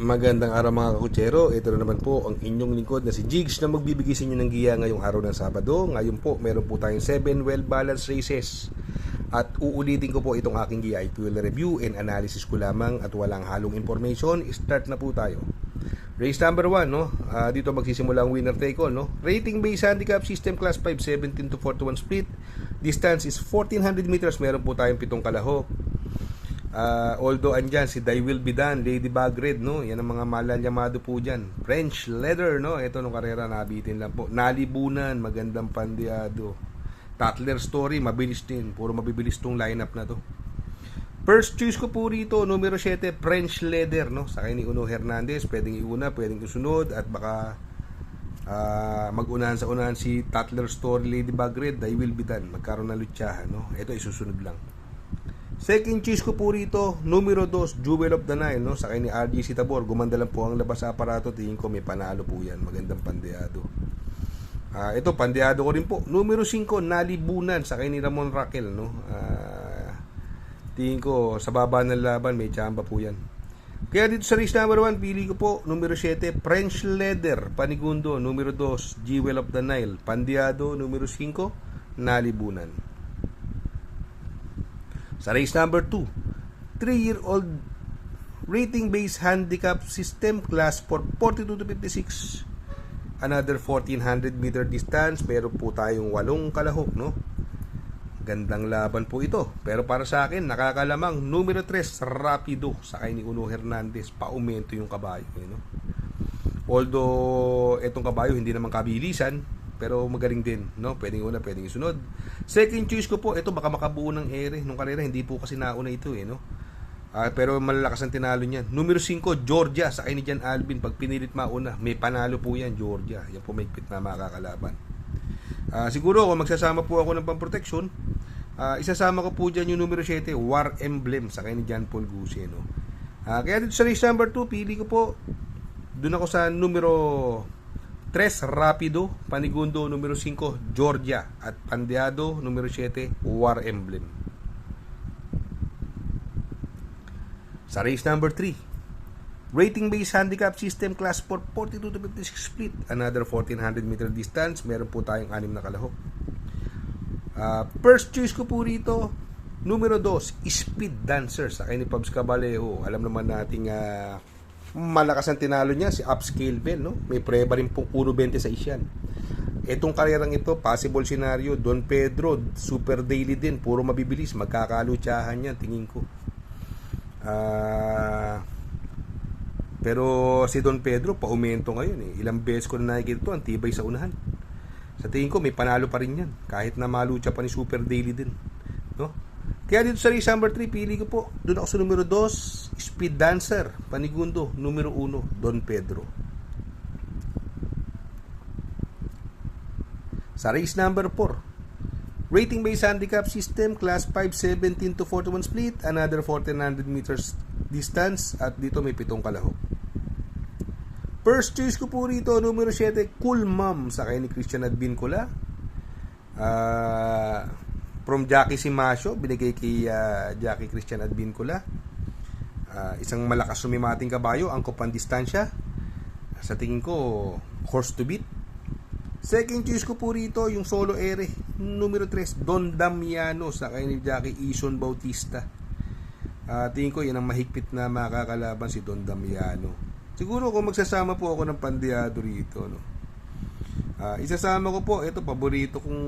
Magandang araw mga kakutsero. Ito na naman po ang inyong lingkod na si Jigs na magbibigay sa inyo ng giya ngayong araw ng Sabado. Ngayon po meron po tayong 7 well-balanced races. At uulitin ko po itong aking giya. Ito will review and analysis ko lamang at walang halong information. Start na po tayo. Race number 1, no? Dito magsisimula ang winner take all, no? Rating based handicap system class 5, 17 to 41 split. Distance is 1400 meters. Meron po tayong 7 kalahok. Although andyan si They Will Be Done, Ladybug Red, no? Yan ang mga malanyamado po dyan. French Leather, no? Ito nung karera, nabitin lang po. Nalibunan, magandang pandiado. Tatler Story, mabilis din. Puro mabibilis tong lineup na to. First choice ko po rito, numero 7, French Leather, no? Sa akin ni Uno Hernandez, pwedeng iuna, pwedeng isunod, at baka mag-unahan sa unahan si Tatler Story, Ladybug Red, They Will Be Done. Magkaroon ng lutsahan, no? Ito isusunod lang. Second choice ko po rito, numero 2, Jewel of the Nile, no? Sa kanya ni RGC Tabor, gumanda lang po ang labas sa aparato. Tingin ko may panalo po yan, magandang pandeado. Ito, pandeado ko rin po. Numero 5, Nalibunan, sa kanya ni Ramon Raquel, no? Tingin ko, sa baba ng laban, may tsamba po yan. Kaya dito sa race number 1, pili ko po, numero 7, French Leather, Panigundo. Numero 2, Jewel of the Nile, pandeado. Numero 5, Nalibunan. Sa race number 2, 3-year-old rating-based handicap system class for 42 to 56. Another 1400 meter distance. Meron po tayong 8 kalahok, no? Gandang laban po ito. Pero para sa akin, nakakalamang numero 3, Rapido, sa kay ni Uno Hernandez. Paumento yung kabayo, no? Although itong kabayo hindi naman kabilisan, pero magaling din, no? Pwedeng una, pwedeng isunod. Second choice ko po, ito baka makabuo ng ere nung karera, hindi po kasi nauna ito, no? Pero malalakas ang tinalo niyan. Numero 5, Georgia, sa kay ni Jan Alvin. Pag pinilit mauna, may panalo po yan, Georgia. Yan po mahigpit na makakalaban. Siguro kung magsasama po ako ng pamproteksyon, isasama ko po dyan yung numero 7, War Emblem, sa kay ni John Paul Guse, no? Kaya dito sa race number 2, pili ko po, doon ako sa numero 3, Rapido, Panigundo, numero 5, Georgia, at pandeado, numero 7, War Emblem. Sa race number 3, rating-based handicap system class for 42 to 56 split, another 1400 meter distance. Meron po tayong 6 na kalahok. First choice ko po rito, numero 2, Speed Dancer, sa kay ni Pabs Cabalejo. Alam naman nating malakas ang tinalo niya, si Upscale Bell, no? May preba rin pong 1.26 yan. Itong karerang ito, possible scenario, Don Pedro, super daily din, puro mabibilis, magkakalutsahan yan, tingin ko. Pero si Don Pedro, paumento ngayon, eh. Ilang beses ko na nakikita ito, ang tibay sa unahan. Sa tingin ko, may panalo pa rin yan, kahit na malutsa pa ni super daily din, no? Kaya dito sa race number 3, pili ko po, doon ako sa numero 2, Speed Dancer, Panigundo. Numero 1, Don Pedro. Sa race number 4, rating-based handicap system, class 5, 17 to 41 split, another 1400 meters distance, at dito may 7 kalahok. First choice ko po rito, numero 7, Cool Mom, sa kay ni Christian Advincula. From Jackie Simasio, binigay kay Jackie Christian Advincula. Isang malakas sumimating kabayo, angkop ang distansya. Sa tingin ko, horse to beat. Second choice ko po rito, yung solo ere, numero 3, Don Damiano, sa kay ni Jackie Ison Bautista. Tingin ko, yan ang mahigpit na makakalaban, si Don Damiano. Siguro kung magsasama po ako ng pandeado rito, no? Isasama ko po, ito, paborito kong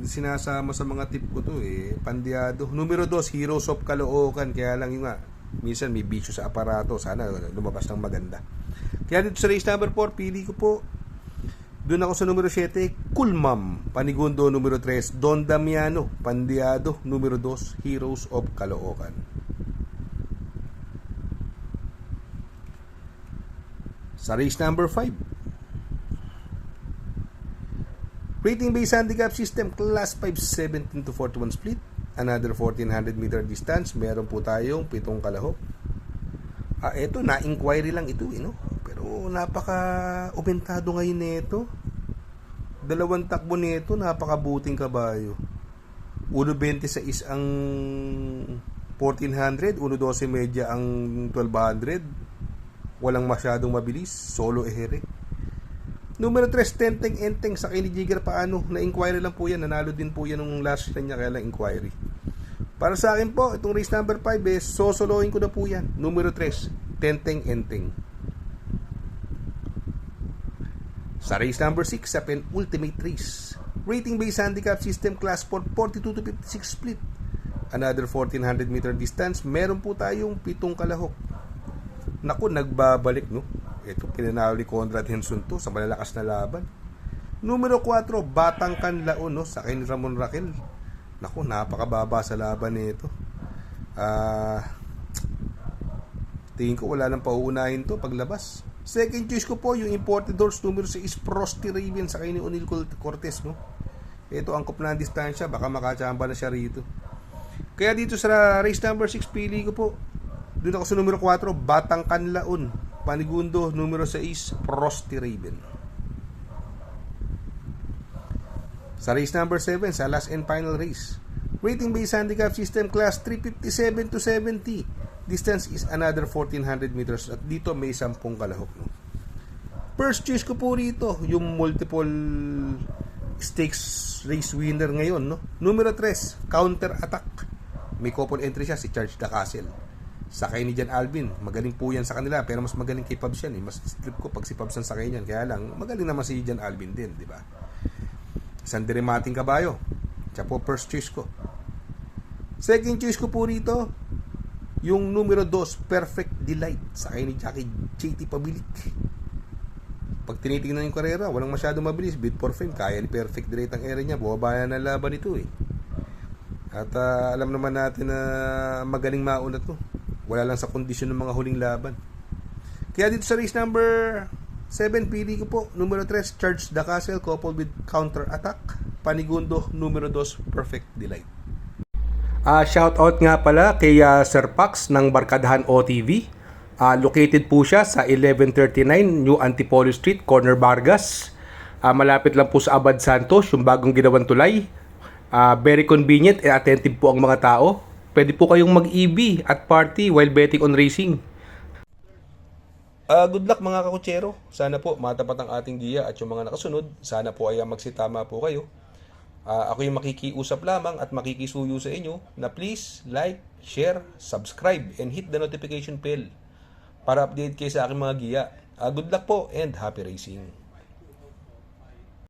sinasama sa mga tip ko to, pandeado. Numero 2, Heroes of Caloocan. Kaya lang yung minsan may bisyo sa aparato. Sana lumabas ng maganda. Kaya dito sa race number 4, pili ko po, doon ako sa numero 7, Cool Mom, Panigundo. Numero 3, Don Damiano, pandeado. Numero 2, Heroes of Caloocan. Sa race number 5, rating-based handicap system, class 5, 17 to 41 split, another 1400 meter distance. Meron po tayong 7 kalahok. Ito, na-inquiry lang ito, no? Pero napaka-umentado ngayon nito. 2 takbo nito, napakabuting kabayo. 1.26 ang 1400, 1.12 media ang 1200. Walang masyadong mabilis, solo ehere. Numero 3, Tenteng Enteng sa ni Jigger Paano. Na-inquiry lang po yan, nanalo din po yan nung last na niya, kaya lang inquiry. Para sa akin po, itong race number 5 sosolohin ko na po yan. Numero 3, Tenteng Enteng. Sa race number 6, sa penultimate race, rating based handicap system class 4, 42 to 56 split. Another 1400 meter distance, meron po tayong 7 kalahok. Naku, nagbabalik, no? Ito, pinanalo ni Conrad Henson to sa malalakas na laban. Numero 4, Batang Kanlaon, no? Sa kay Ramon Raquel. Naku, napakababa sa laban nito. Tingin ko wala nang pauunahin to paglabas. Second choice ko po, yung imported horse, numero 6, Frosty Raven sa kay ni O'Neal Cortez, no? Ito, angkop na ang distansya, baka makachamba na siya rito. Kaya dito sa race number 6, pili ko po. Doon ako sa numero 4, Batang Kanlaon. Panigundo, numero 6, Frosty Raven. Sa race number 7, sa last and final race, rating based handicap system class 357 to 70. Distance is another 1400 meters. At dito may 10 kalahok. No? First choice ko po rito, yung multiple stakes race winner ngayon. No? Numero 3, Counter Attack. May couple entry siya, si Charge the Castle. Sakay ni Jan Alvin, magaling po yan sa kanila, pero mas magaling kay Pabs yan. Mas strip ko pag si Pabs ang sakay niyan. Kaya lang, magaling naman si Jan Alvin din, di ba? Isang diremating kabayo. Siya po first choice ko. Second choice ko po rito, yung numero 2, Perfect Delight. Sakay ni Jackie JT Pabilik. Pag tinitingnan yung karera, walang masyadong mabilis. Bid for fame, kaya ni Perfect Delight ang ere niya. Buwabaya na laban ito eh. At alam naman natin na magaling mauna to. Wala lang sa kondisyon ng mga huling laban. Kaya dito sa race number 7, pili ko po, numero 3, Charge the Castle, coupled with Counter Attack. Panigundo, numero 2, Perfect Delight. Shout out nga pala kay Sir Pax ng Barkadahan OTV. Located po siya sa 1139 New Antipolo Street, Corner Vargas. Malapit lang po sa Abad Santos, yung bagong ginawang tulay. Very convenient and attentive po ang mga tao. Pwede po kayong mag-EB at party while betting on racing. Good luck mga kakutsero. Sana po matapat ang ating giya at yung mga nakasunod. Sana po ay magsitama po kayo. Ako yung makikiusap lamang at makikisuyo sa inyo na please like, share, subscribe, and hit the notification bell para update kayo sa aking mga giya. Good luck po and happy racing.